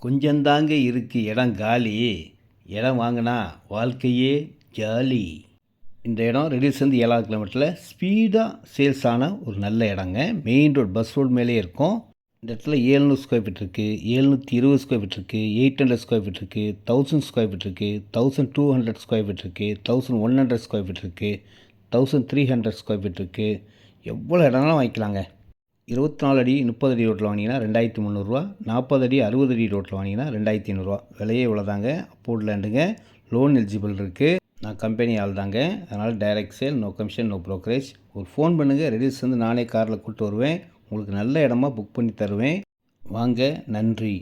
கொஞ்சந்தாங்க இருக்கு இடம் காலி, இடம் வாங்கினா வாழ்க்கையே ஜாலி. இந்த இடம் ரெடில்ஸ்லேருந்து 7வது கிலோமீட்டரில் ஸ்பீடாக சேல்ஸ் ஆன ஒரு நல்ல இடங்க. மெயின் ரோடு, பஸ் ரோடு மேலே இருக்கும். இந்த இடத்துல 700 ஸ்கொயர் ஃபீட் இருக்குது, 720 ஸ்கொயர் ஃபீட் இருக்குது, 800 ஸ்கொயர் ஃபீட் இருக்குது, 1000 ஸ்கொயர் ஃபீட் இருக்குது, 1200 ஸ்கொயர் ஃபீட் இருக்குது, 1100 ஸ்கொயர் ஃபீட் இருக்குது, 1300 ஸ்கொயர் ஃபீட் இருக்குது. எவ்வளோ இடம்னாலும் வாங்கிக்கலாங்க. 24 அடி 30 அடி ரோட்டில் வாங்கினீங்கன்னா 2300 40 அடி 60 அடி ரோட்டில் வாங்கினீங்கன்னா 2500 விலையே இவ்வளோதாங்க. அப்போர்ட் லேண்டுங்க. லோன் எலிஜிபிள் இருக்குது. நான் கம்பெனி ஆள் தாங்க. அதனால் direct sale, no commission, no brokerage. ஒரு ஃபோன் பண்ணுங்கள், ரெடில்ஸ் வந்து நானே காரில் கூப்பிட்டு வருவேன். உங்களுக்கு நல்ல இடமா புக் பண்ணி தருவேன். வாங்க, நன்றி.